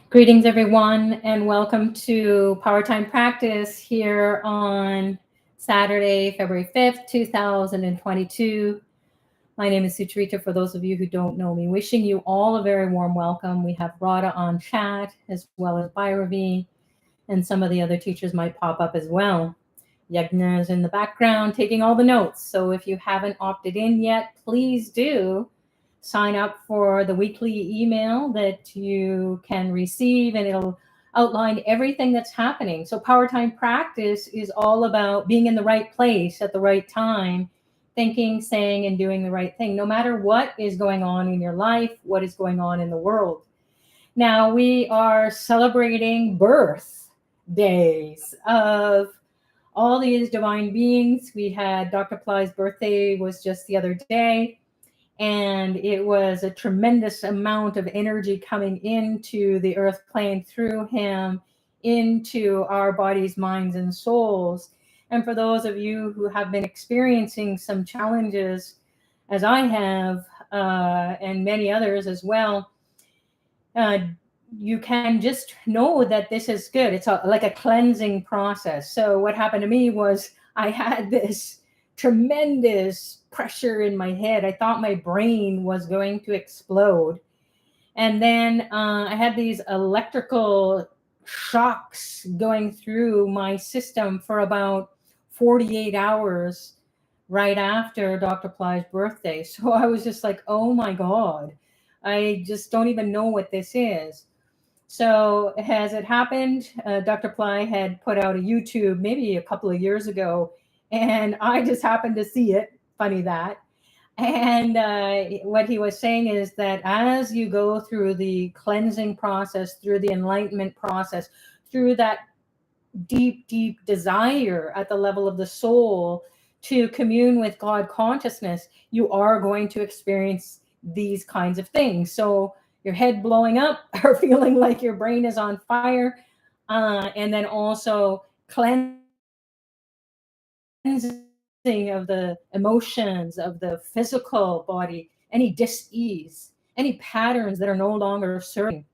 Greetings, everyone, and welcome to Powertime Practice here on Saturday, February 5th, 2022. My name is Sucharita, for those of you who don't know me. Wishing you all a very warm welcome. We have Radha on chat, as well as Bhairavi, and some of the other teachers might pop up as well. Yagna is in the background taking all the notes. So if you haven't opted in yet, please do sign up for the weekly email that you can receive, and it'll outline everything that's happening. So Power Time Practice is all about being in the right place at the right time, thinking, saying, and doing the right thing, no matter what is going on in your life, what is going on in the world. Now, we are celebrating birth days of all these divine beings. We had Dr. Pillai's birthday was just the other day, and it was a tremendous amount of energy coming into the earth plane through him, into our bodies, minds, and souls. And for those of you who have been experiencing some challenges, as I have, and many others as well, uh, you can just know that this is good. It's like a cleansing process. So what happened to me was I had this tremendous pressure in my head. I thought my brain was going to explode. And then I had these electrical shocks going through my system for about 48 hours right after Dr. Ply's birthday. So I was just like, oh my God, I just don't even know what this is. So as it happened, Dr. Ply had put out a YouTube maybe a couple of years ago, and I just happened to see it. Funny that. And what he was saying is that as you go through the cleansing process, through the enlightenment process, through that deep, deep desire at the level of the soul to commune with God consciousness, you are going to experience these kinds of things. So your head blowing up or feeling like your brain is on fire, and then also cleansing of the emotions, of the physical body, any dis-ease, any patterns that are no longer serving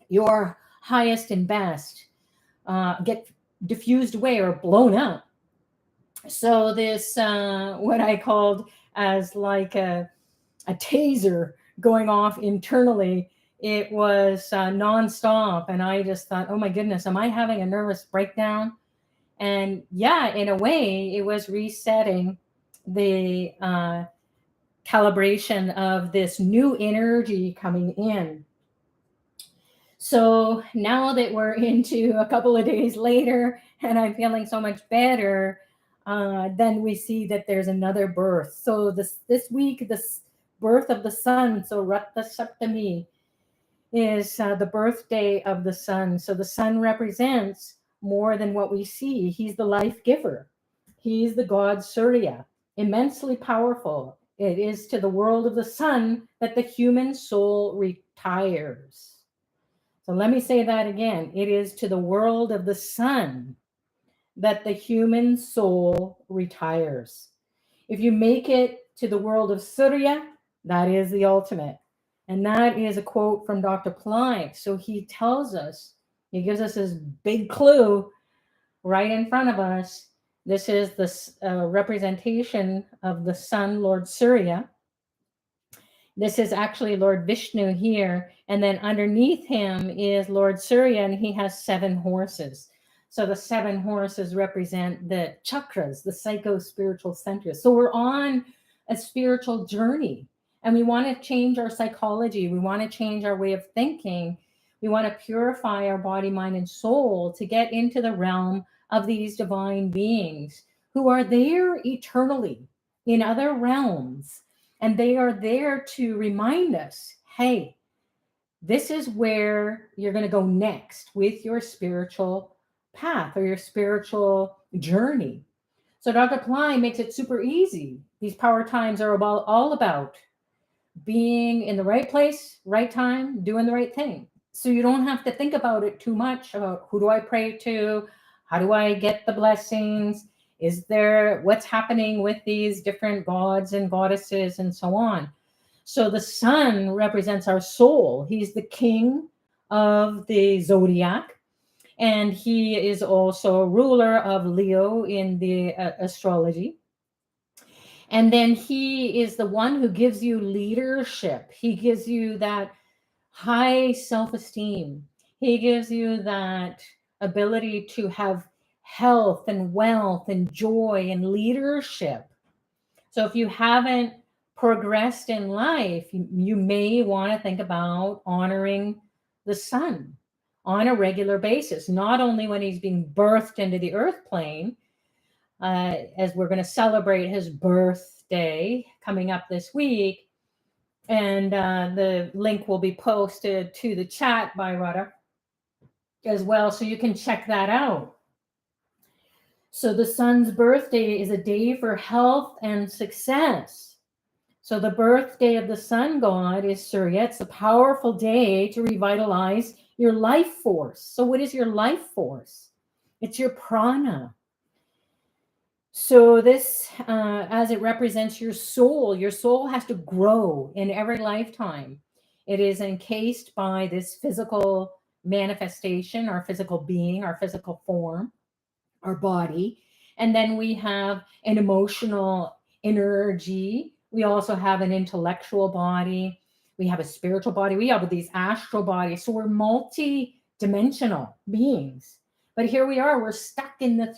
your highest and best, get diffused away or blown up. So this, what I called as like a taser going off internally, it was nonstop. And I just thought, oh my goodness, am I having a nervous breakdown? And yeah, in a way, it was resetting the calibration of this new energy coming in. So now that we're into a couple of days later and I'm feeling so much better, then we see that there's another birth. So this week, this birth of the sun, so Ratha Saptami, is the birthday of the sun. So the sun represents more than what we see. He's the life giver. He's the god Surya, immensely powerful. It is to the world of the sun that the human soul retires. So let me say that again. It is to the world of the sun that the human soul retires. If you make it to the world of Surya, that is the ultimate. And that is a quote from Dr. Pillai. So he tells us, he gives us this big clue right in front of us. This is the representation of the sun, Lord Surya. This is actually Lord Vishnu here. And then underneath him is Lord Surya, and he has 7 horses. So the 7 horses represent the chakras, the psycho-spiritual centers. So we're on a spiritual journey, and we want to change our psychology. We want to change our way of thinking. We want to purify our body, mind, and soul to get into the realm of these divine beings who are there eternally in other realms. And they are there to remind us, hey, this is where you're going to go next with your spiritual path or your spiritual journey. So Dr. Pillai makes it super easy. These power times are all about being in the right place, right time, doing the right thing. So you don't have to think about it too much about who do I pray to? How do I get the blessings? Is there what's happening with these different gods and goddesses and so on? So the sun represents our soul. He's the king of the zodiac. And he is also a ruler of Leo in the astrology. And then he is the one who gives you leadership. He gives you that high self-esteem. He gives you that ability to have health and wealth and joy and leadership. So if you haven't progressed in life, you may want to think about honoring the sun on a regular basis, not only when he's being birthed into the earth plane, as we're going to celebrate his birthday coming up this week. And the link will be posted to the chat by Radha as well, so you can check that out. So the sun's birthday is a day for health and success. So the birthday of the sun god is Surya. It's a powerful day to revitalize your life force. So what is your life force? It's your prana. So this, as it represents your soul has to grow in every lifetime. It is encased by this physical manifestation, our physical being, our physical form, our body. And then we have an emotional energy. We also have an intellectual body. We have a spiritual body. We have these astral bodies. So we're multi-dimensional beings. But here we are, we're stuck in the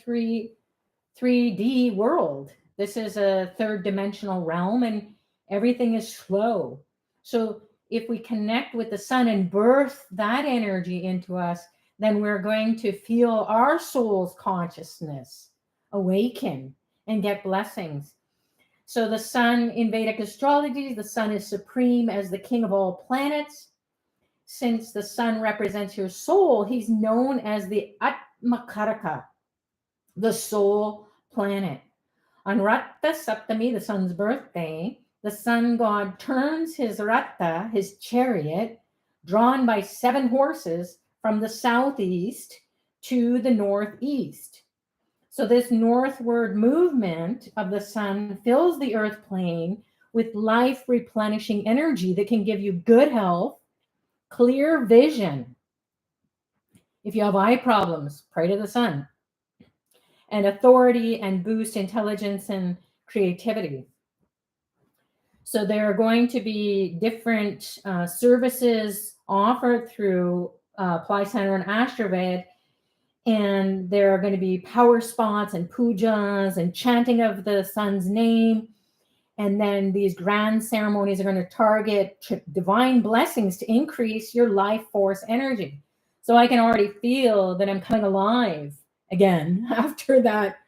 3D world. This is a third dimensional realm and everything is slow. So if we connect with the sun and birth that energy into us, then we're going to feel our soul's consciousness awaken and get blessings. So the sun in Vedic astrology, the sun is supreme as the king of all planets. Since the sun represents your soul, he's known as the Atmakaraka, the soul planet. On Ratta Saptami, the sun's birthday, the sun god turns his Ratta, his chariot, drawn by 7 horses, from the southeast to the northeast. So this northward movement of the sun fills the earth plane with life replenishing energy that can give you good health, clear vision. If you have eye problems, pray to the sun. And authority, and boost intelligence and creativity. So there are going to be different services offered through Pillai Center and Ashtravid, and there are going to be power spots and pujas and chanting of the sun's name. And then these grand ceremonies are going to target divine blessings to increase your life force energy. So I can already feel that I'm coming alive again after that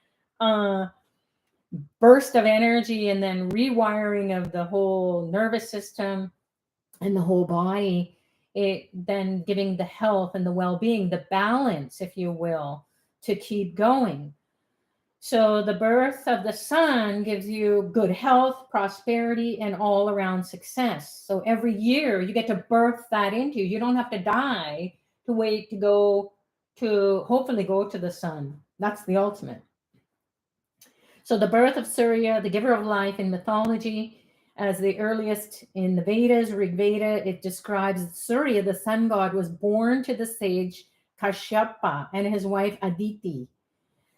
burst of energy and then rewiring of the whole nervous system and the whole body. It then giving the health and the well-being, the balance, if you will, to keep going. So the birth of the sun gives you good health, prosperity, and all around success. So every year you get to birth that into you. You don't have to die to wait to go to, hopefully go to the sun. That's the ultimate. So the birth of Surya, the giver of life in mythology, as the earliest in the Vedas, Rig Veda, it describes Surya, the sun god, was born to the sage Kashyapa and his wife Aditi.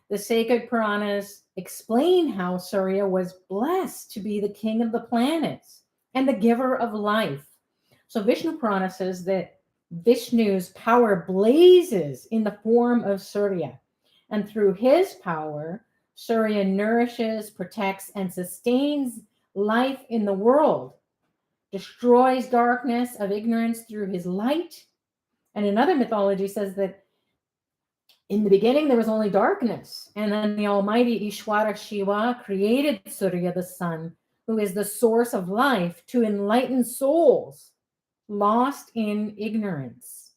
The sacred Puranas explain how Surya was blessed to be the king of the planets and the giver of life. So Vishnu Purana says that Vishnu's power blazes in the form of Surya, and through his power, Surya nourishes, protects, and sustains life in the world, destroys darkness of ignorance through his light. And another mythology says that in the beginning there was only darkness, and then the almighty Ishwara Shiva created Surya, the sun, who is the source of life, to enlighten souls lost in ignorance,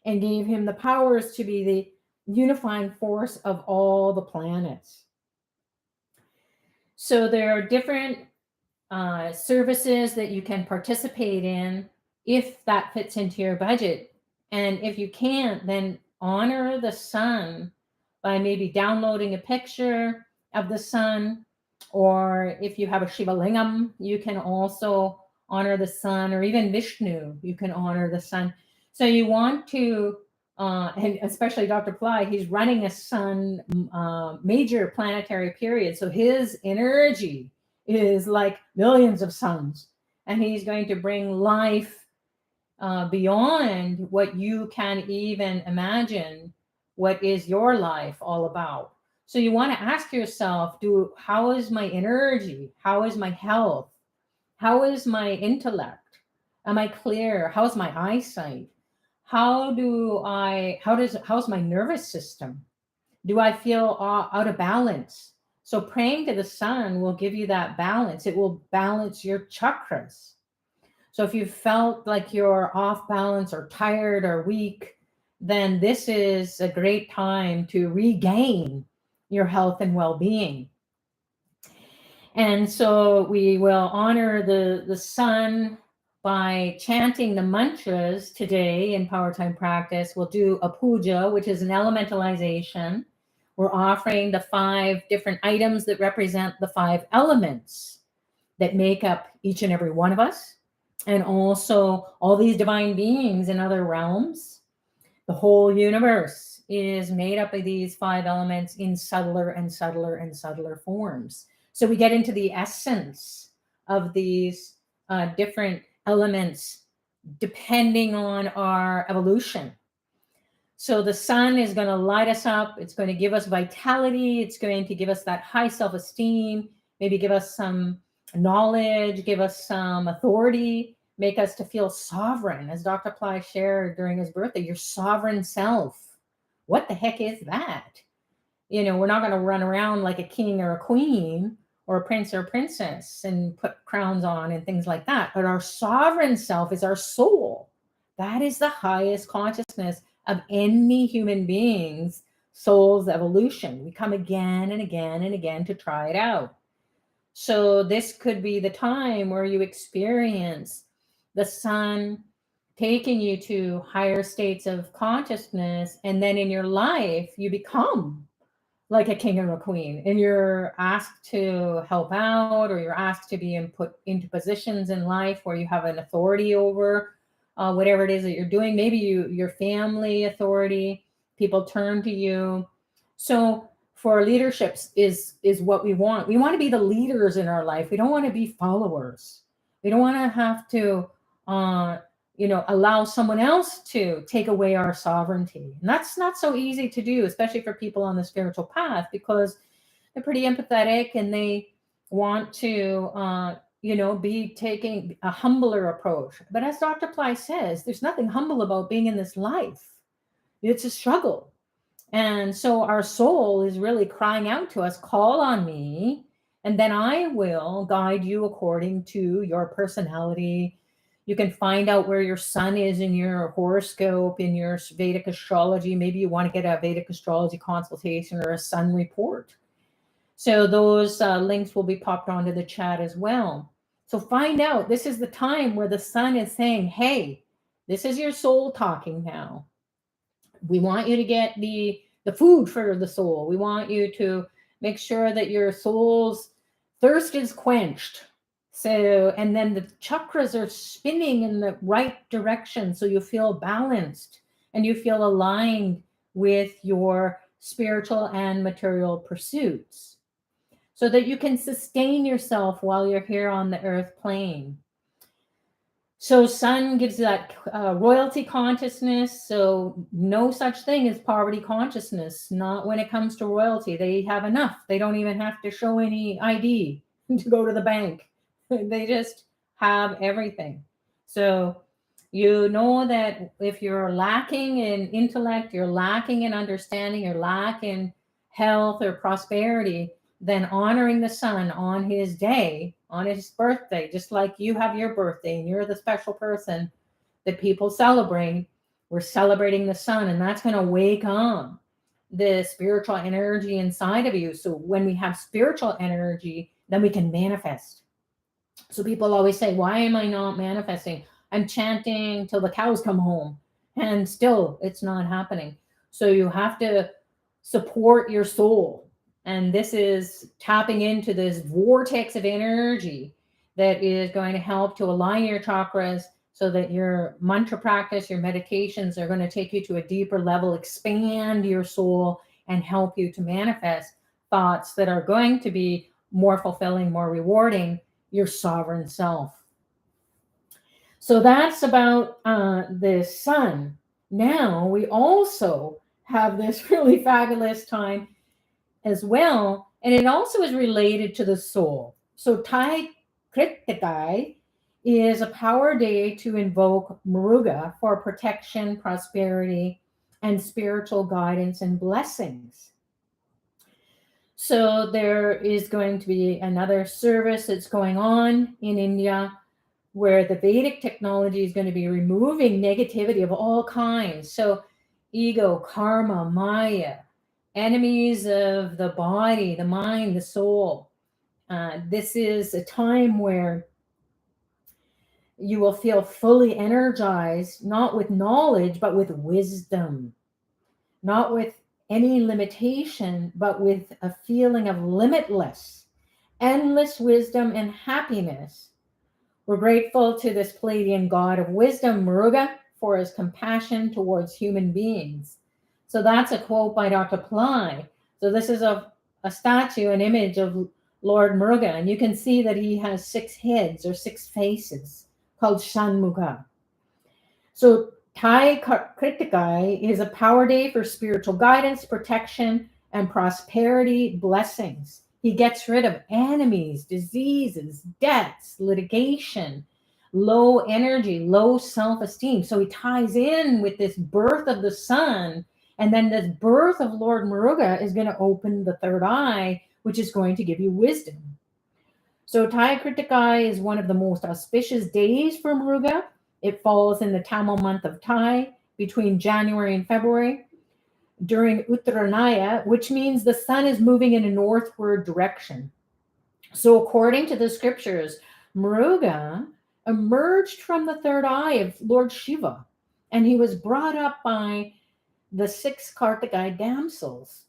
and gave him the powers to be the unifying force of all the planets. So there are different services that you can participate in if that fits into your budget. And if you can't, then honor the sun by maybe downloading a picture of the sun, or if you have a Shiva Lingam, you can also honor the sun, or even Vishnu, you can honor the sun. So you want to, and especially Dr. Pillai, he's running a sun major planetary period. So his energy is like millions of suns, and he's going to bring life beyond what you can even imagine. What is your life all about? So you want to ask yourself, how is my energy? How is my health? How is my intellect? Am I clear? How's my eyesight? How's my nervous system? Do I feel out of balance? So praying to the sun will give you that balance. It will balance your chakras. So if you felt like you're off balance or tired or weak, then this is a great time to regain your health and well-being. And so we will honor the sun by chanting the mantras today in Powertime practice. We'll do a puja, which is an elementalization. We're offering the 5 different items that represent the 5 elements that make up each and every one of us, and also all these divine beings in other realms. The whole universe is made up of these 5 elements in subtler and subtler and subtler forms. So we get into the essence of these different elements depending on our evolution. So the sun is going to light us up. It's going to give us vitality. It's going to give us that high self-esteem, maybe give us some knowledge, give us some authority, make us to feel sovereign. As Dr. Pillai shared during his birthday, your sovereign self. What the heck is that? You know, we're not going to run around like a king or a queen or a prince or a princess and put crowns on and things like that. But our sovereign self is our soul. That is the highest consciousness of any human being's soul's evolution. We come again and again and again to try it out. So this could be the time where you experience the sun taking you to higher states of consciousness, and then in your life you become like a king or a queen, and you're asked to help out, or you're asked to be put into positions in life where you have an authority over whatever it is that you're doing. Maybe your family authority, people turn to you. So for leaderships is what we want. We want to be the leaders in our life. We don't want to be followers. We don't want to have to allow someone else to take away our sovereignty. And that's not so easy to do, especially for people on the spiritual path, because they're pretty empathetic and they want to be taking a humbler approach. But as Dr. Pillai says, there's nothing humble about being in this life. It's a struggle. And so our soul is really crying out to us, call on me, and then I will guide you according to your personality. You can find out where your sun is in your horoscope, in your Vedic astrology. Maybe you want to get a Vedic astrology consultation or a sun report. So those links will be popped onto the chat as well. So find out, this is the time where the sun is saying, hey, this is your soul talking now. We want you to get the food for the soul. We want you to make sure that your soul's thirst is quenched. So, and then the chakras are spinning in the right direction. So you feel balanced and you feel aligned with your spiritual and material pursuits, so that you can sustain yourself while you're here on the earth plane. So sun gives that royalty consciousness. So no such thing as poverty consciousness, not when it comes to royalty. They have enough. They don't even have to show any ID to go to the bank. They just have everything. So you know that if you're lacking in intellect, you're lacking in understanding, you're lacking health or prosperity, then honoring the sun on his day, on his birthday, just like you have your birthday and you're the special person that people celebrate, we're celebrating the sun, and that's going to wake up the spiritual energy inside of you. So when we have spiritual energy, then we can manifest. So people always say, why am I not manifesting? I'm chanting till the cows come home, and still it's not happening. So you have to support your soul. And this is tapping into this vortex of energy that is going to help to align your chakras, so that your mantra practice, your meditations are going to take you to a deeper level, expand your soul, and help you to manifest thoughts that are going to be more fulfilling, more rewarding, your sovereign self. So that's about the sun. Now we also have this really fabulous time as well, and it also is related to the soul. So Tai Kritikai is a power day to invoke Muruga for protection, prosperity, and spiritual guidance and blessings. So there is going to be another service that's going on in India where the Vedic technology is going to be removing negativity of all kinds. So ego, karma, maya, enemies of the body, the mind, the soul. This is a time where you will feel fully energized, not with knowledge, but with wisdom, not with any limitation, but with a feeling of limitless, endless wisdom and happiness. We're grateful to this Palladian god of wisdom, Muruga, for his compassion towards human beings. So that's a quote by Dr. Pillai. So this is a statue, an image of Lord Muruga, and you can see that he has 6 heads or 6 faces called Shanmukha. So Tai Kritikai is a power day for spiritual guidance, protection, and prosperity blessings. He gets rid of enemies, diseases, debts, litigation, low energy, low self-esteem. So he ties in with this birth of the sun, and then this birth of Lord Muruga is going to open the third eye, which is going to give you wisdom. So Tai Kritikai is one of the most auspicious days for Muruga. It falls in the Tamil month of Tai between January and February during Uttaranaya, which means the sun is moving in a northward direction. So according to the scriptures, Muruga emerged from the third eye of Lord Shiva, and he was brought up by the 6 Kartikai damsels.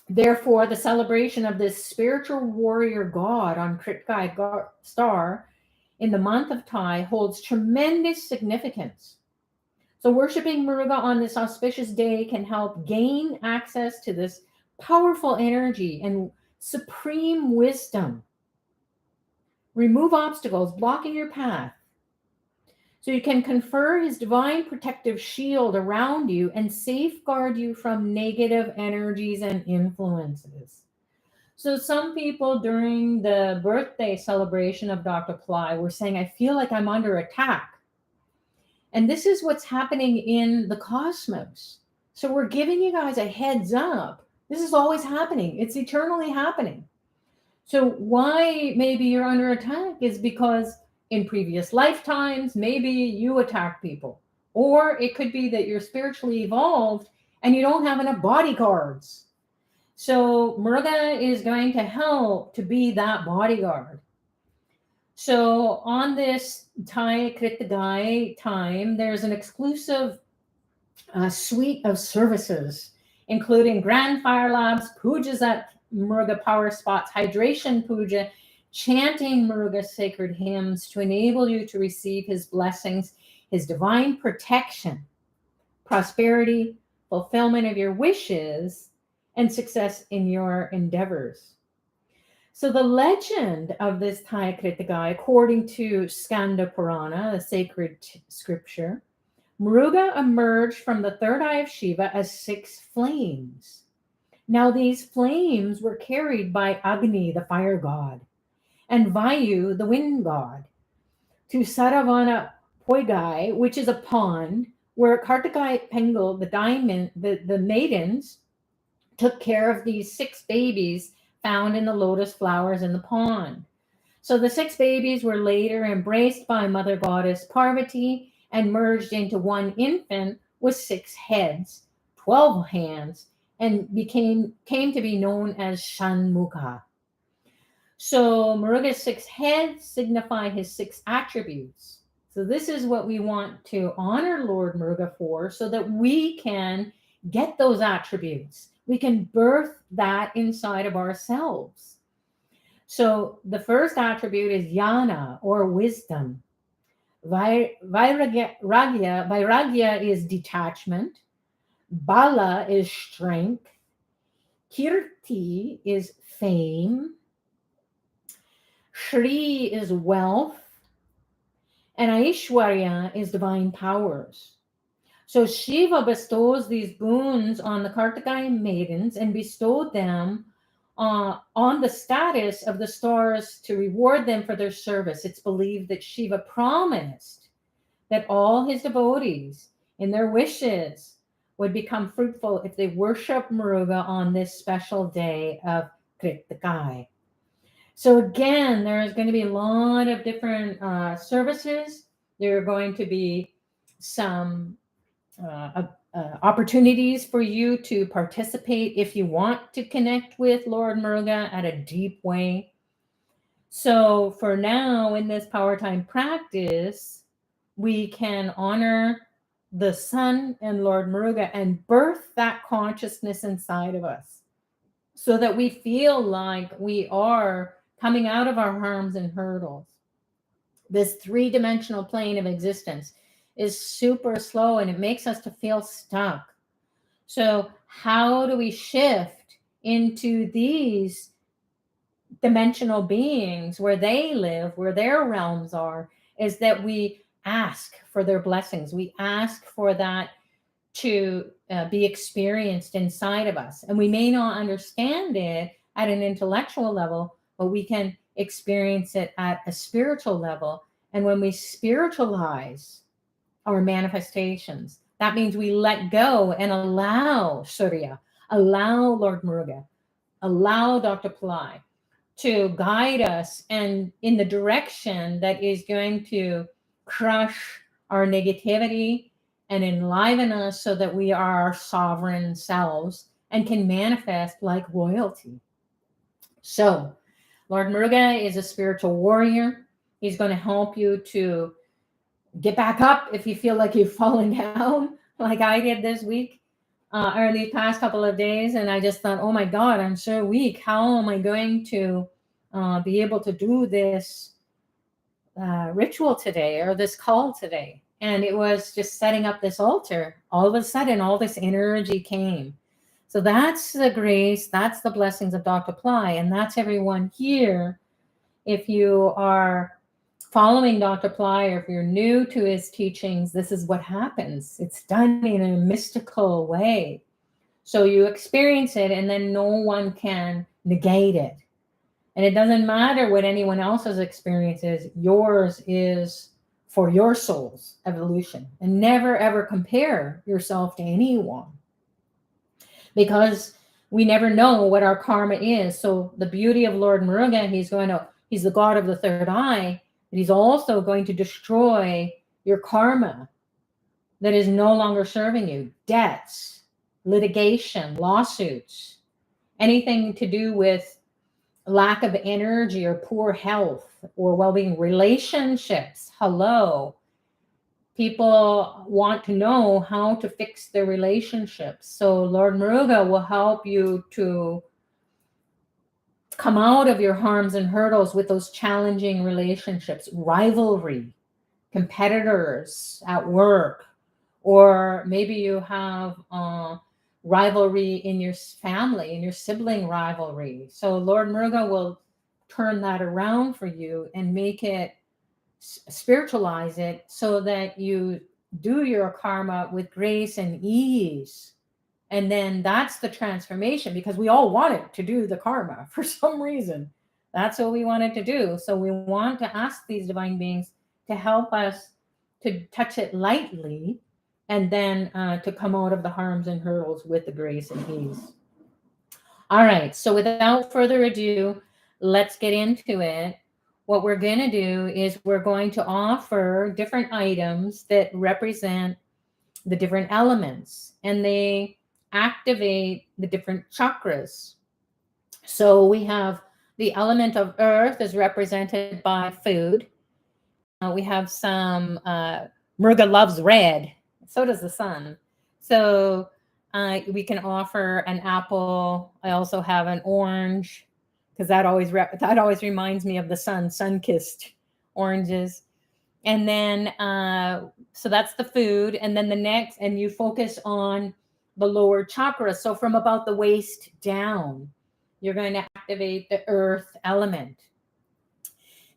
Therefore, the celebration of this spiritual warrior god on Kritikai star in the month of Tai holds tremendous significance. So worshiping Muruga on this auspicious day can help gain access to this powerful energy and supreme wisdom. Remove obstacles blocking your path. So you can confer his divine protective shield around you and safeguard you from negative energies and influences. So some people during the birthday celebration of Dr. Pillai were saying, I feel like I'm under attack. And this is what's happening in the cosmos. So we're giving you guys a heads up. This is always happening. It's eternally happening. So why maybe you're under attack is because in previous lifetimes, maybe you attacked people. Or it could be that you're spiritually evolved and you don't have enough bodyguards. So Muruga is going to help to be that bodyguard. So on this Tai Kritikai time, there's an exclusive suite of services, including Grand Fire Labs, pujas at Muruga power spots, hydration puja, chanting Muruga sacred hymns to enable you to receive his blessings, his divine protection, prosperity, fulfillment of your wishes, and success in your endeavors. So the legend of this Tai Kritikai, according to Skanda Purana, the sacred scripture, Muruga emerged from the third eye of Shiva as 6 flames. Now these flames were carried by Agni, the fire god, and Vayu, the wind god, to Saravana Poigai, which is a pond where Kartikai Pengal, the maidens, took care of these 6 babies found in the lotus flowers in the pond. So the 6 babies were later embraced by Mother Goddess Parvati and merged into one infant with 6 heads, 12 hands, and came to be known as Shanmukha. So Muruga's 6 heads signify his 6 attributes. So this is what we want to honor Lord Muruga for, so that we can get those attributes. We can birth that inside of ourselves. So the first attribute is jnana, or wisdom. Vairagya is detachment. Bala is strength. Kirti is fame. Shri is wealth. And Aishwarya is divine powers. So Shiva bestows these boons on the Kartikeya maidens and bestowed them on the status of the stars to reward them for their service. It's believed that Shiva promised that all his devotees in their wishes would become fruitful if they worship Muruga on this special day of Kritikaya. So again, there's going to be a lot of different services. There are going to be some opportunities for you to participate if you want to connect with Lord Muruga at a deep way. So for now, in this Power Time practice, we can honor the sun and Lord Muruga and birth that consciousness inside of us so that we feel like we are coming out of our harms and hurdles. This three-dimensional plane of existence is super slow and it makes us to feel stuck. So how do we shift into these dimensional beings where they live, where their realms are, is that we ask for their blessings. We ask for that to be experienced inside of us. And we may not understand it at an intellectual level, but we can experience it at a spiritual level. And when we spiritualize our manifestations, that means we let go and allow Surya, allow Lord Muruga, allow Dr. Pillai to guide us and in the direction that is going to crush our negativity and enliven us so that we are our sovereign selves and can manifest like royalty. So Lord Muruga is a spiritual warrior. He's going to help you to get back up if you feel like you've fallen down, like I did this week or these past couple of days. And I just thought, oh my God, I'm so weak. How am I going to be able to do this ritual today or this call today? And it was just setting up this altar. All of a sudden, all this energy came. So that's the grace, that's the blessings of Dr. Pillai, and that's everyone here. If you are following Dr. Pillai or if you're new to his teachings, this is what happens. It's done in a mystical way. So you experience it and then no one can negate it. And it doesn't matter what anyone else's experience is. Yours is for your soul's evolution. And never, ever compare yourself to anyone. Because we never know what our karma is. So the beauty of Lord Muruga, he's the God of the third eye, but he's also going to destroy your karma that is no longer serving you. Debts, litigation, lawsuits, anything to do with lack of energy or poor health or well-being, relationships. Hello. People want to know how to fix their relationships. So Lord Muruga will help you to come out of your harms and hurdles with those challenging relationships, rivalry, competitors at work, or maybe you have rivalry in your family, in your sibling rivalry. So Lord Muruga will turn that around for you and make it, spiritualize it so that you do your karma with grace and ease. And then that's the transformation, because we all wanted to do the karma for some reason. That's what we wanted to do. So we want to ask these divine beings to help us to touch it lightly and then to come out of the harms and hurdles with the grace and ease. All right. So without further ado, let's get into it. What we're going to do is we're going to offer different items that represent the different elements, and they activate the different chakras. So we have the element of earth is represented by food. We have some, Muruga loves red. So does the sun. So we can offer an apple. I also have an orange, because that always reminds me of the sun-kissed oranges. And then, so that's the food. And then the next, and you focus on the lower chakra. So from about the waist down, you're going to activate the earth element.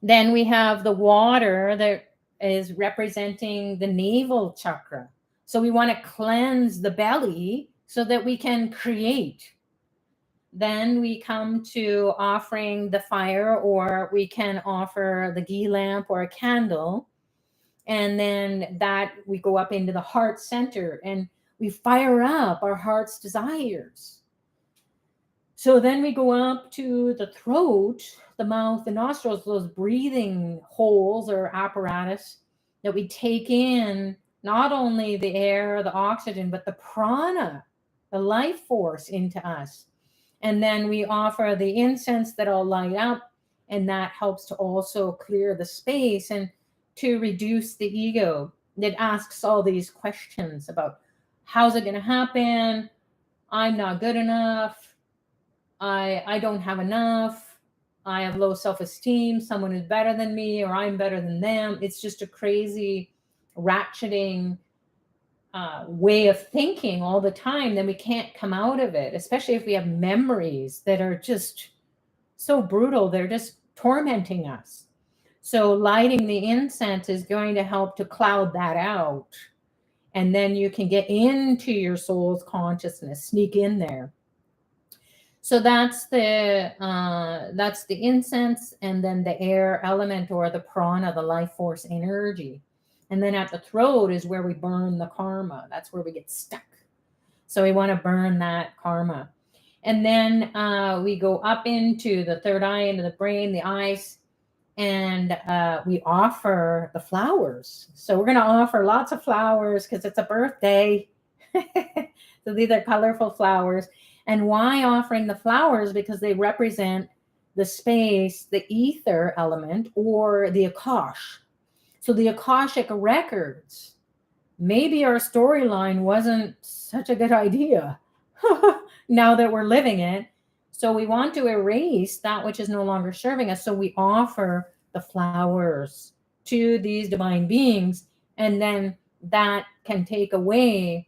Then we have the water that is representing the navel chakra. So we want to cleanse the belly so that we can create. Then we come to offering the fire, or we can offer the ghee lamp or a candle. And then that we go up into the heart center and we fire up our heart's desires. So then we go up to the throat, the mouth, the nostrils, those breathing holes or apparatus that we take in not only the air, the oxygen, but the prana, the life force into us. And then we offer the incense that'll light up, and that helps to also clear the space and to reduce the ego that asks all these questions about how's it going to happen? I'm not good enough. I don't have enough. I have low self-esteem. Someone is better than me, or I'm better than them. It's just a crazy ratcheting way of thinking all the time. Then we can't come out of it, especially if we have memories that are just so brutal. They're just tormenting us. So lighting the incense is going to help to cloud that out. And then you can get into your soul's consciousness, sneak in there. So that's the incense, and then the air element or the prana, the life force energy. And then at the throat is where we burn the karma. That's where we get stuck. So we want to burn that karma. And then we go up into the third eye, into the brain, the eyes, and we offer the flowers. So we're going to offer lots of flowers because it's a birthday. So these are colorful flowers. And why offering the flowers? Because they represent the space, the ether element, or the Akash. So the Akashic records. Maybe our storyline wasn't such a good idea now that we're living it. So we want to erase that which is no longer serving us. So we offer the flowers to these divine beings. And then that can take away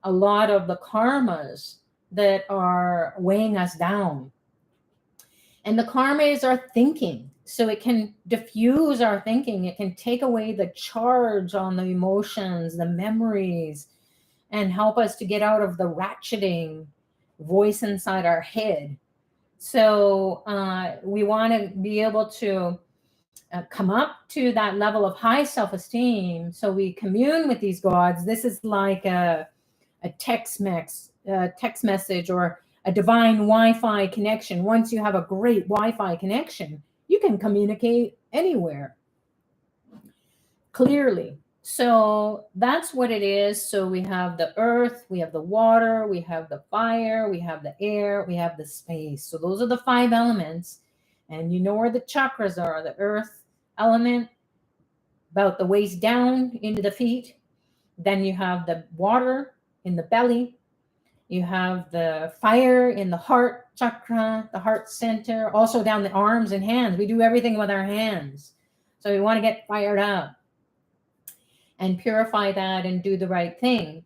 a lot of the karmas that are weighing us down. And the karma is our thinking. So it can diffuse our thinking. It can take away the charge on the emotions, the memories, and help us to get out of the ratcheting voice inside our head. So we want to be able to come up to that level of high self-esteem. So we commune with these gods. This is like a text message or a divine Wi-Fi connection. Once you have a great Wi-Fi connection, you can communicate anywhere clearly. So that's what it is. So we have the earth, we have the water, we have the fire, we have the air, we have the space. So those are the 5 elements. And you know where the chakras are. The earth element, about the waist down into the feet. Then you have the water in the belly. You have the fire in the heart chakra, the heart center, also down the arms and hands. We do everything with our hands. So we want to get fired up and purify that and do the right thing.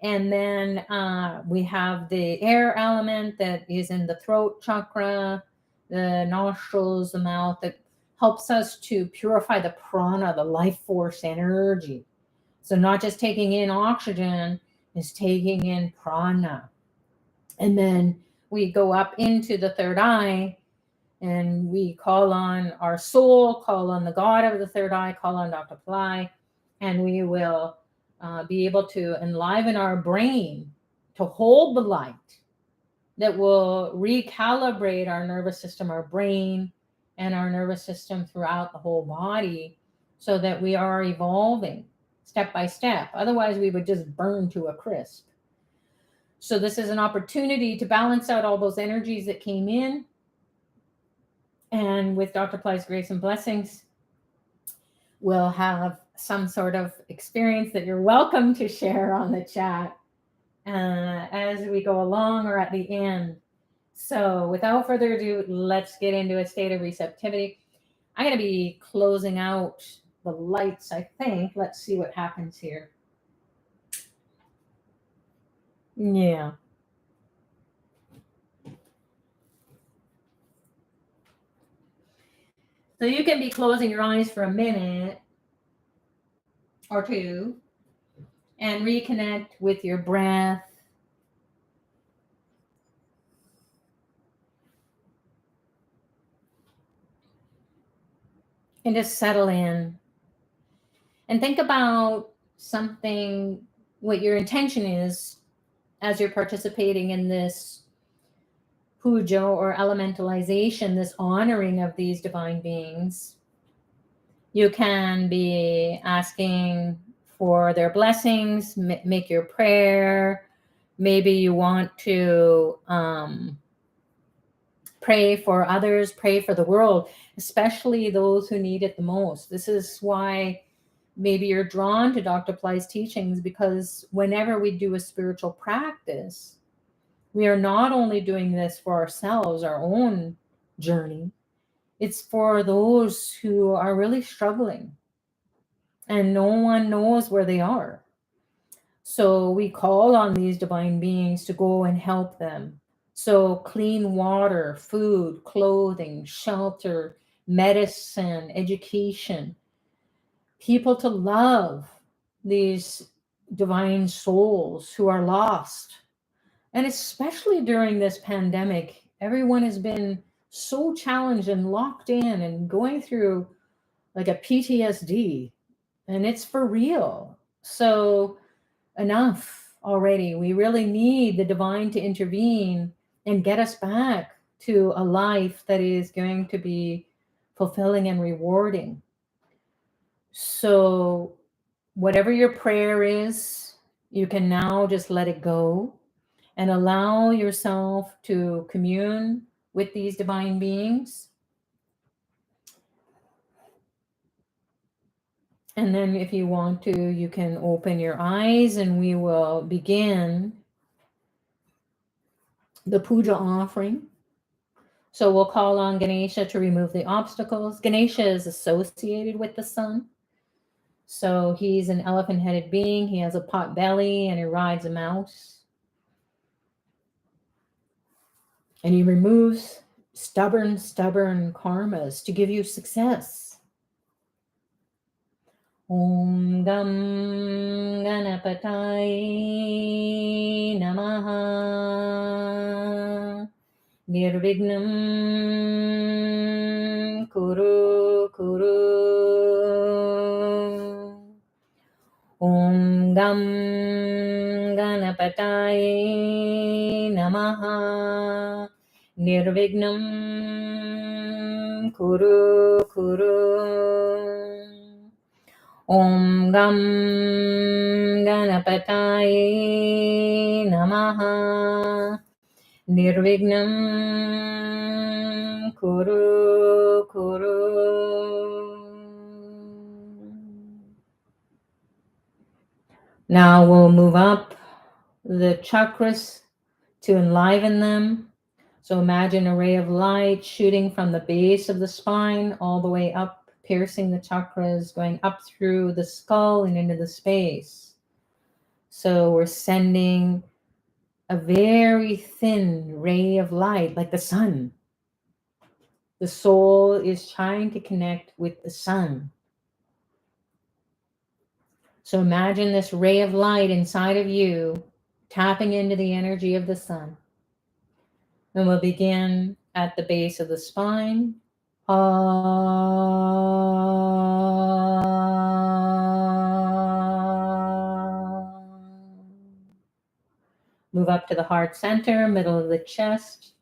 And then we have the air element that is in the throat chakra, the nostrils, the mouth, that helps us to purify the prana, the life force energy. So not just taking in oxygen, is taking in prana. And then we go up into the third eye and we call on our soul, call on the God of the third eye, call on Dr. Pillai, and we will be able to enliven our brain to hold the light that will recalibrate our nervous system, our brain, and our nervous system throughout the whole body so that we are evolving step by step. Otherwise, we would just burn to a crisp. So this is an opportunity to balance out all those energies that came in. And with Dr. Pillai's grace and blessings, we'll have some sort of experience that you're welcome to share on the chat as we go along or at the end. So without further ado, let's get into a state of receptivity. I'm going to be closing out the lights, I think. Let's see what happens here. Yeah. So you can be closing your eyes for a minute or two and reconnect with your breath. And just settle in. And think about something, what your intention is as you're participating in this puja or elementalization, this honoring of these divine beings. You can be asking for their blessings, make your prayer. Maybe you want to pray for others, pray for the world, especially those who need it the most. This is why maybe you're drawn to Dr. Pillai's teachings, because whenever we do a spiritual practice, we are not only doing this for ourselves, our own journey, it's for those who are really struggling and no one knows where they are. So we call on these divine beings to go and help them. So clean water, food, clothing, shelter, medicine, education, people to love these divine souls who are lost. And especially during this pandemic, everyone has been so challenged and locked in and going through like a PTSD, and it's for real. So enough already. We really need the divine to intervene and get us back to a life that is going to be fulfilling and rewarding. So whatever your prayer is, you can now just let it go and allow yourself to commune with these divine beings. And then if you want to, you can open your eyes and we will begin the puja offering. So we'll call on Ganesha to remove the obstacles. Ganesha is associated with the sun. So he's an elephant-headed being. He has a pot belly and he rides a mouse. And he removes stubborn karmas to give you success. Om Gam Ganapatai Namaha Nirvignam Kuru Om Gam Ganapatai Namaha Nirvignam Kuru Om Gam Ganapatai Namaha Nirvignam Kuru Now we'll move up the chakras to enliven them. So imagine a ray of light shooting from the base of the spine all the way up, piercing the chakras, going up through the skull and into the space. So we're sending a very thin ray of light, like the sun. The soul is trying to connect with the sun. So imagine this ray of light inside of you, tapping into the energy of the sun. And we'll begin at the base of the spine. Move up to the heart center, middle of the chest.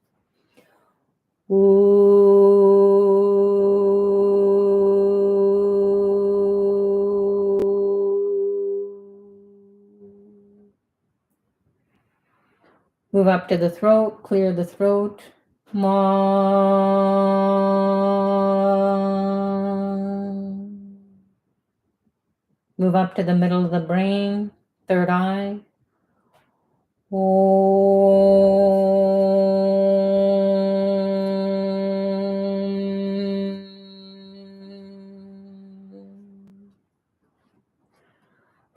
Move up to the throat, clear the throat. Move up to the middle of the brain, third eye.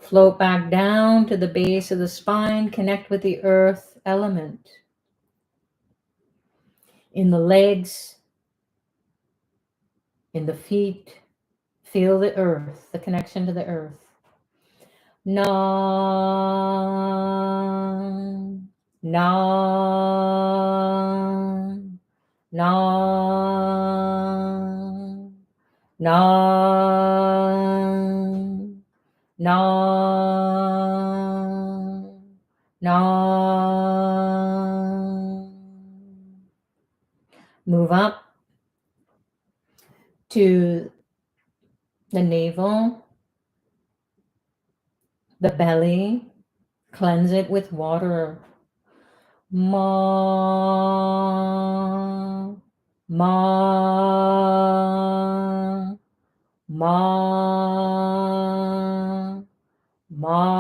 Float back down to the base of the spine. Connect with the earth element. In the legs, in the feet, feel the earth, the connection to the earth. Nam, nam, nam, nam, nam, nam. Move up to the navel, the belly, cleanse it with water. Ma, ma, ma, ma,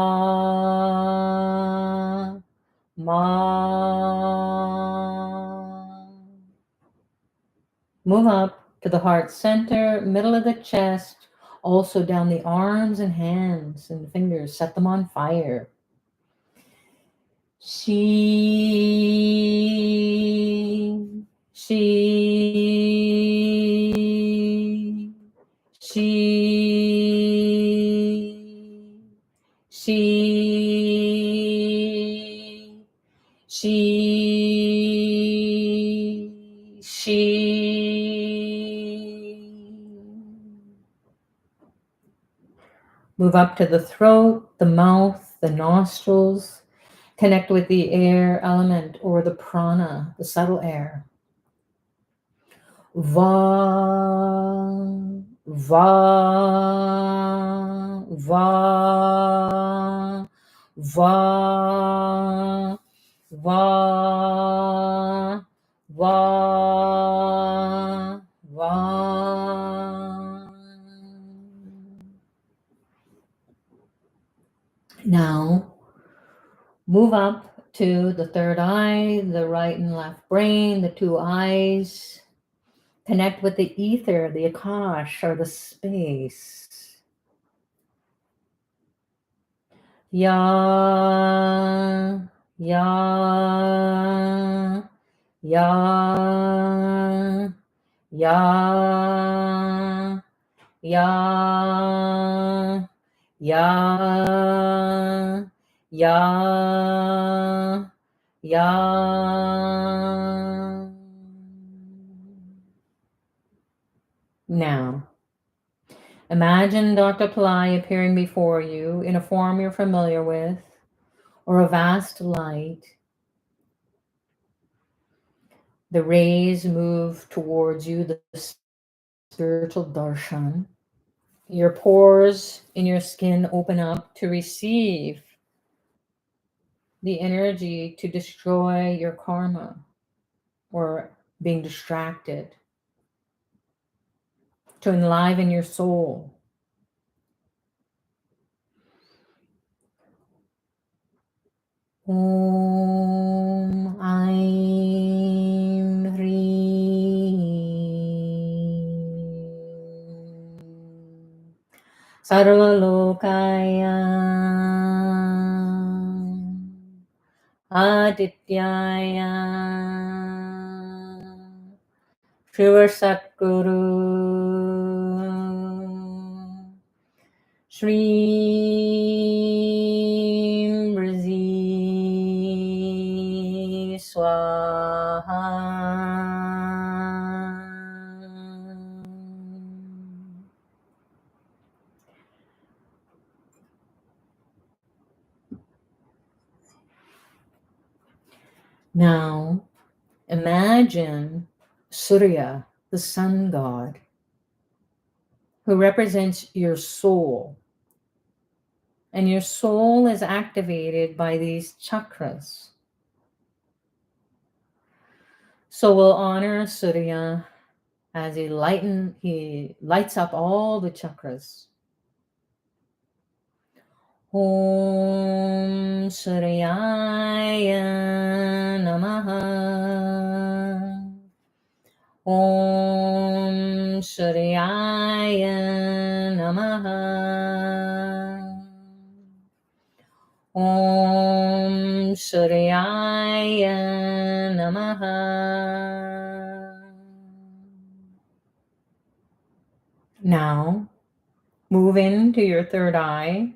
ma. Move up to the heart center, middle of the chest, also down the arms and hands and fingers. Set them on fire. She, she, she, she. Move up to the throat, the mouth, the nostrils. Connect with the air element or the prana, the subtle air. Va, va, va, va, va, va, va. Now, move up to the third eye, the right and left brain, the two eyes. Connect with the ether, the akash, or the space. Ya, ya, ya, ya, ya, ya, ya, ya. Now, imagine Dr. Pillai appearing before you in a form you're familiar with, or a vast light. The rays move towards you, the spiritual darshan. Your pores in your skin open up to receive the energy to destroy your karma or being distracted, to enliven your soul. Om Aim Hrim Sarva Lokaya Adityaya Shiva Satguru Shri Brazi Swaha. Now, imagine Surya, the sun god, who represents your soul. And your soul is activated by these chakras. So we'll honor Surya as he lights up all the chakras. Om Suryaya Namaha. Om Suryaya Namaha. Om Suryaya Namaha. Now, move into your third eye,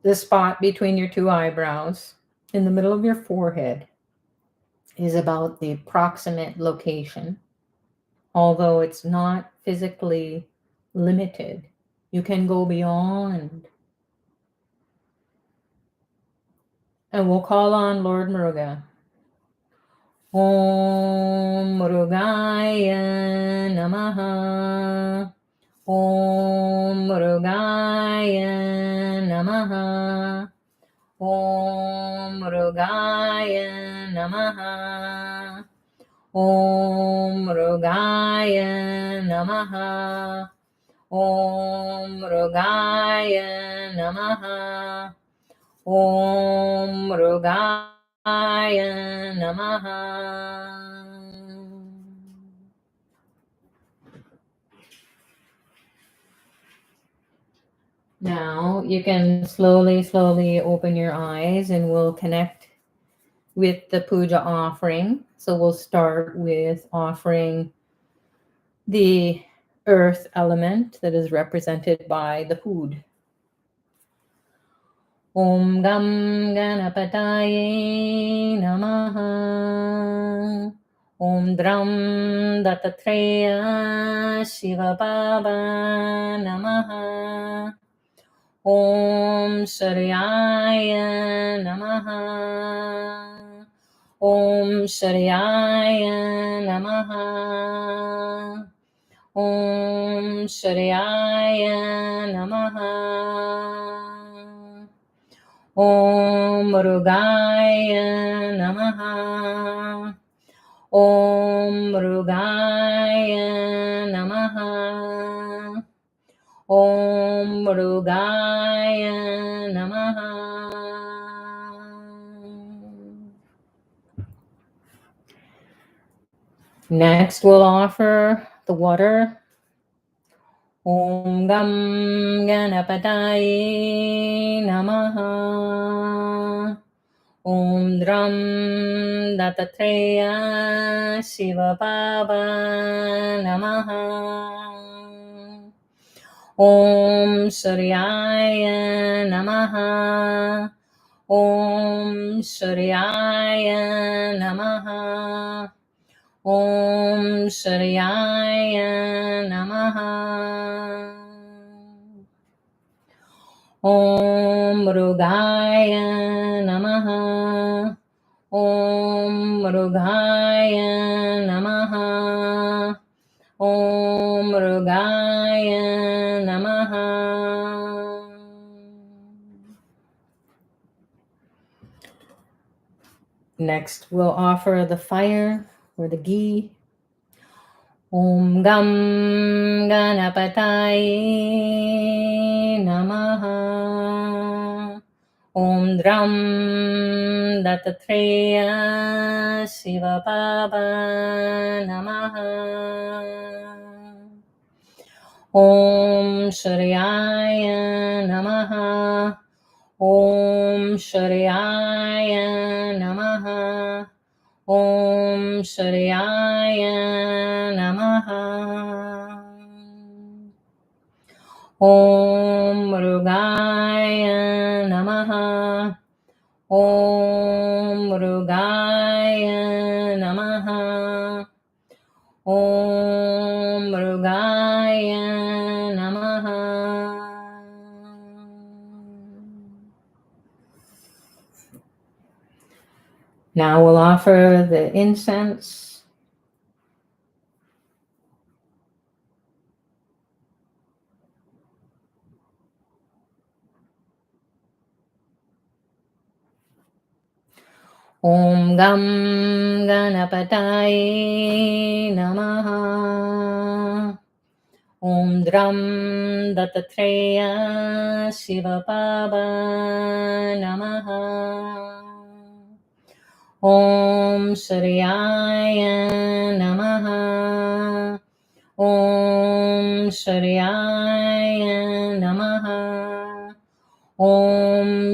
the spot between your two eyebrows, in the middle of your forehead, is about the proximate location. Although it's not physically limited, you can go beyond. And we'll call on Lord Muruga. Om Murugaya Namaha. Om Murugaya Namaha. Om Murugaya Namaha. Om Murugaya Namaha. Om Murugaya Namaha. Om Murugaya Namaha. Now you can slowly open your eyes, and we'll connect with the puja offering. So we'll start with offering the earth element that is represented by the food. Om Gam Ganapataye Namaha. Om Dram Dattatreya Shiva Baba Namaha. Om Sharyaya Namaha. Om Sharyaya Namaha. Om Sharyaya Namaha. Om Murugaya Namaha. Om Murugaya Namaha. Om Murugaya Namaha. Next, we'll offer the water. Om Gam Ganapataye Namaha. Om Dram Dattatreya Shiva Baba Namaha. Om Sharyaya Namaha. Om Sharyaya Namaha. Om Sharyaya Namaha. Om Murugaya Namaha. Om Murugaya Namaha. Om Murugaya Namaha. Next, we'll offer the fire or the ghee. Om Gam Ganapataye Namaha. Om Dram Dattatreya Shiva Baba Namaha. Om Sharyaya Namaha. Om Sharyaya Namaha. Om Sharyaya Namaha. Om Murugaya Namaha. Om Murugaya Namaha. Om Murugaya Namaha. Now we'll offer the incense. Om Gam Ganapataye Namaha. Om Dram Dattatreya Shiva Baba Namaha. Om Sharyaya Namaha. Om Sharyaya Namaha. Om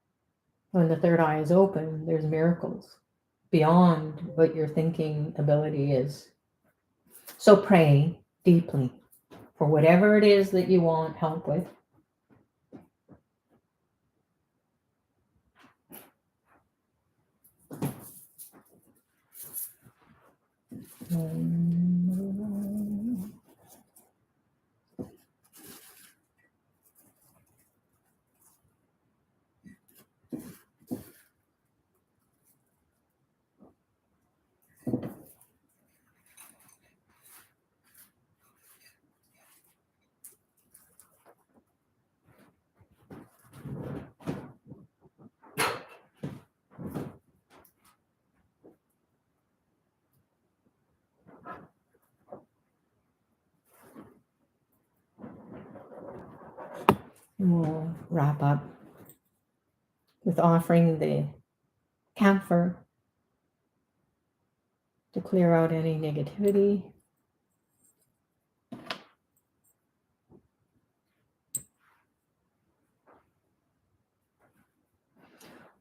When the third eye is open, there's miracles beyond what your thinking ability is. So pray deeply for whatever it is that you want help with. We'll wrap up with offering the camphor to clear out any negativity.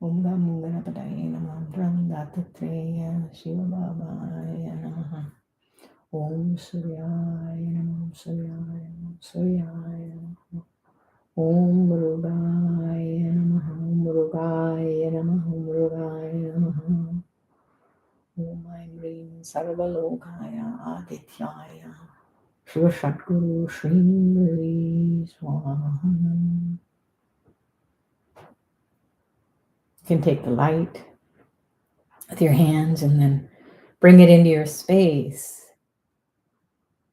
Om Gam Ganapataye Namah Dattatreya Shiva Babaya Namaha Om Suryaya Namah Suryaya Namah Suryaya Namah Om Murugaya Namah Murugaya Namah Murugaya Namah Om Aim Rim Sarvalokaya Adityaya Shiva Satguru Shri Swaha. You can take the light with your hands and then bring it into your space.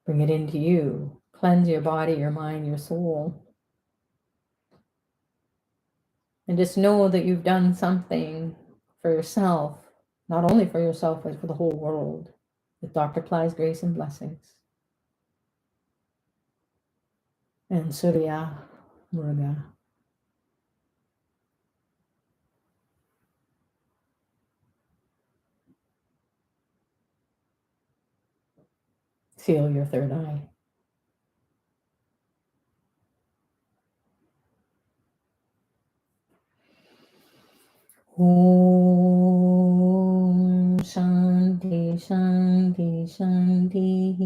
Bring it into you. Cleanse your body, your mind, your soul. And just know that you've done something for yourself, not only for yourself, but for the whole world, with Dr. Pillai's grace and blessings. And Surya Muruga. Feel your third eye. Om Shanti Shanti Shanti.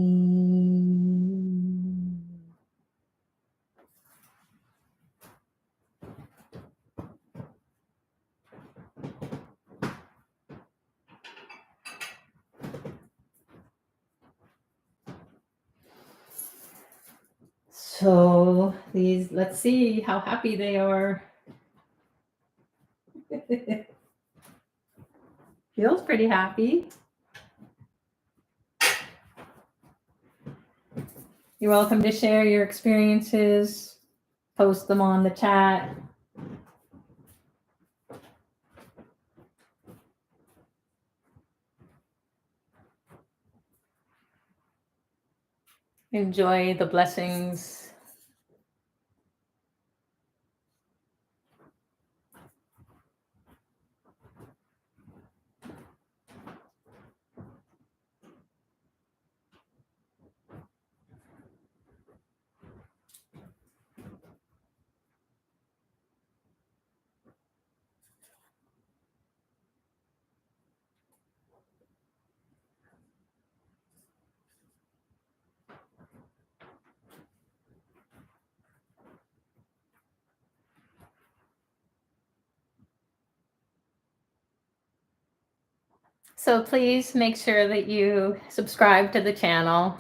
So these, let's see how happy they are. Feels pretty happy. You're welcome to share your experiences, post them on the chat. Enjoy the blessings. So please make sure that you subscribe to the channel.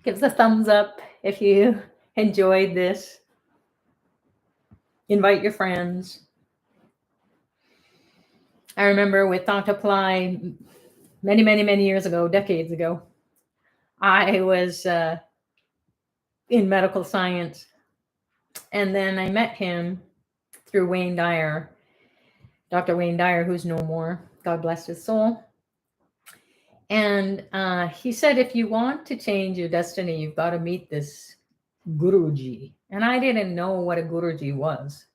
Give us a thumbs up if you enjoyed this. Invite your friends. I remember with Dr. Pillai many years ago, decades ago, I was in medical science. And then I met him through Wayne Dyer, Dr. Wayne Dyer, who's no more. God bless his soul. And he said, if you want to change your destiny, you've got to meet this Guruji. And I didn't know what a Guruji was.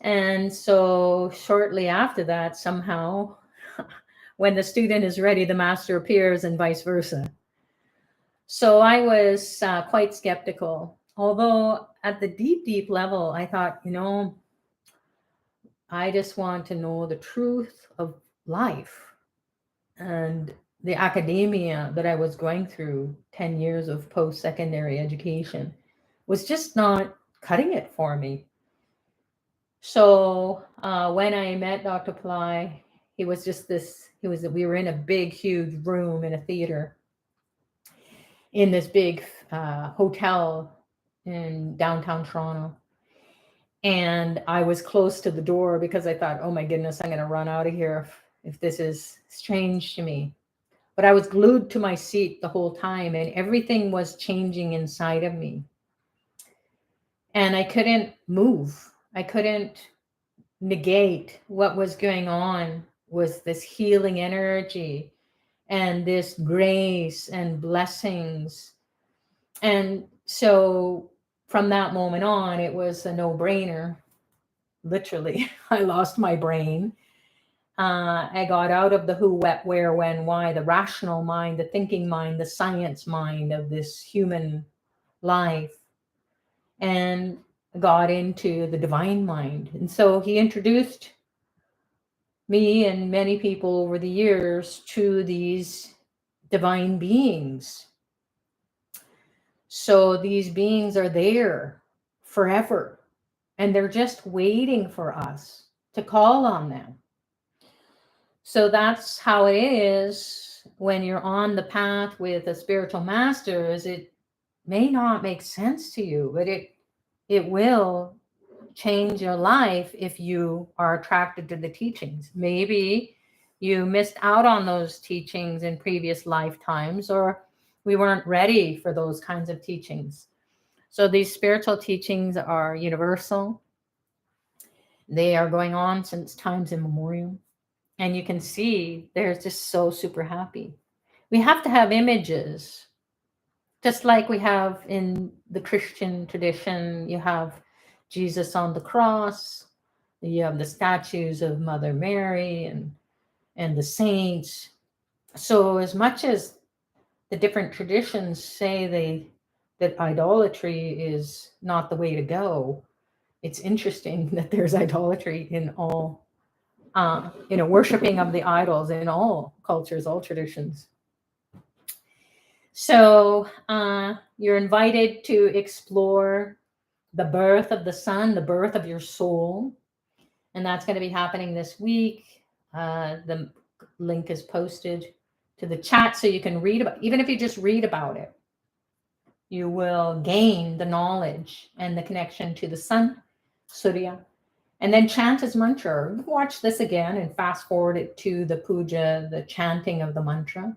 And so shortly after that, somehow, when the student is ready, the master appears and vice versa. So I was quite skeptical. Although at the deep level, I thought, I just want to know the truth of life. And the academia that I was going through, 10 years of post-secondary education, was just not cutting it for me. So when I met Dr. Pillai, he was just this, we were in a big, huge room in a theater in this big hotel in downtown Toronto. And I was close to the door because I thought, oh my goodness, I'm going to run out of here if this is strange to me. But I was glued to my seat the whole time, and everything was changing inside of me. And I couldn't move. I couldn't negate what was going on. Was this healing energy and this grace and blessings. And so from that moment on, it was a no-brainer. Literally, I lost my brain. I got out of the who, what, where, when, why, the rational mind, the thinking mind, the science mind of this human life, and got into the divine mind. And so he introduced me and many people over the years to these divine beings. So these beings are there forever, and they're just waiting for us to call on them. So that's how it is when you're on the path with the spiritual masters. It may not make sense to you, but it will change your life if you are attracted to the teachings. Maybe you missed out on those teachings in previous lifetimes, or we weren't ready for those kinds of teachings. So these spiritual teachings are universal. They are going on since times immemorial. And you can see they're just so super happy. We have to have images, just like we have in the Christian tradition. You have Jesus on the cross, you have the statues of Mother Mary and the saints. So as much as the different traditions say that idolatry is not the way to go, it's interesting that there's idolatry in all worshiping of the idols in all cultures, all traditions. So you're invited to explore the birth of the sun, the birth of your soul. And that's going to be happening this week. The link is posted to the chat so you can read about it. Even if you just read about it, you will gain the knowledge and the connection to the sun, Surya. And then chant his mantra. Watch this again and fast forward it to the puja, the chanting of the mantra.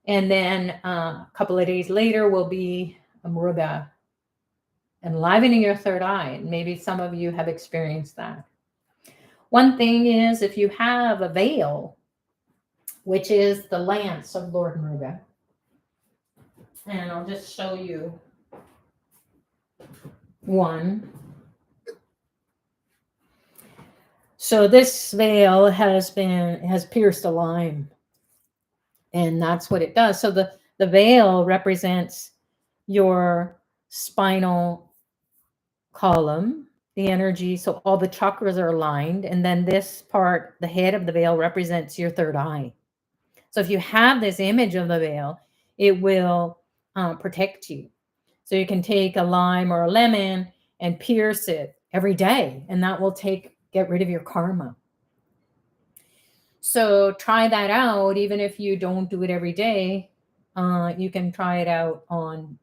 And then a couple of days later will be a Muruga, enlivening your third eye. And maybe some of you have experienced that. One thing is, if you have a veil, which is the lance of Lord Muruga, and I'll just show you one. So this veil has pierced a lime, and that's what it does. So the veil represents your spinal column, the energy. So all the chakras are aligned, and then this part, the head of the veil, represents your third eye. So if you have this image of the veil, it will protect you. So you can take a lime or a lemon and pierce it every day, and that will get rid of your karma. So try that out. Even if you don't do it every day, you can try it out on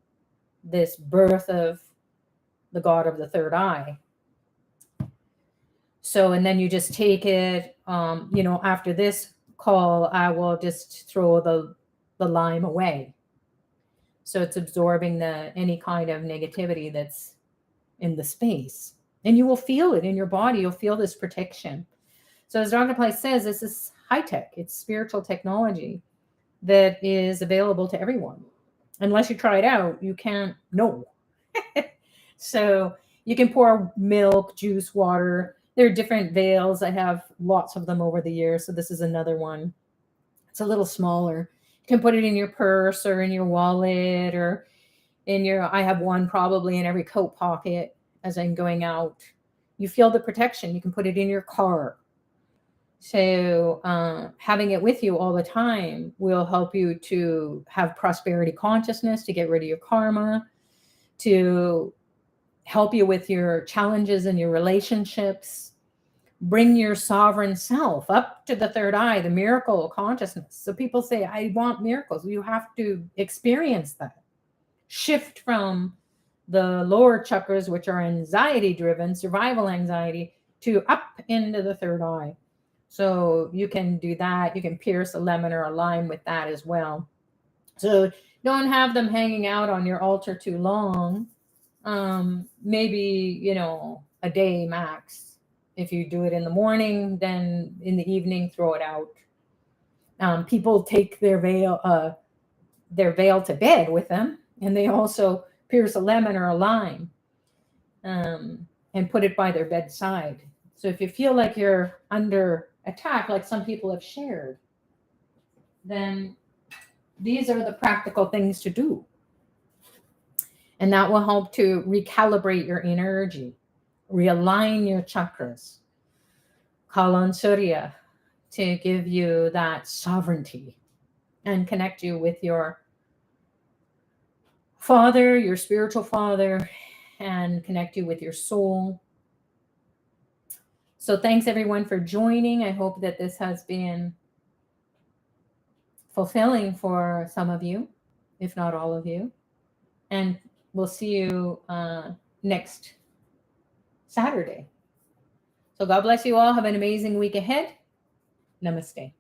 this birth of the god of the third eye. So, and then you just take it, after this call, I will just throw the lime away. So it's absorbing any kind of negativity that's in the space. And you will feel it in your body. You'll feel this protection. So as Dr. Pillai says, this is high tech. It's spiritual technology that is available to everyone. Unless you try it out, you can't know. So you can pour milk, juice, water. There are different veils. I have lots of them over the years. So this is another one. It's a little smaller. You can put it in your purse or in your wallet or I have one probably in every coat pocket as I'm going out. you feel the protection. You can put it in your car. So having it with you all the time will help you to have prosperity consciousness, to get rid of your karma, to help you with your challenges and your relationships. Bring your sovereign self up to the third eye, the miracle consciousness. So people say, I want miracles. You have to experience that. Shift from the lower chakras, which are anxiety driven, survival anxiety, to up into the third eye. So you can do that. You can pierce a lemon or a lime with that as well. So don't have them hanging out on your altar too long. Maybe, a day max. If you do it in the morning, then in the evening, throw it out. People take their veil to bed with them, and they also pierce a lemon or a lime and put it by their bedside. So if you feel like you're under attack, like some people have shared, then these are the practical things to do. And that will help to recalibrate your energy, realign your chakras, call on Surya to give you that sovereignty and connect you with your father, your spiritual father, and connect you with your soul. So thanks everyone for joining. I hope that this has been fulfilling for some of you, if not all of you. And we'll see you next Saturday. So God bless you all. Have an amazing week ahead. Namaste.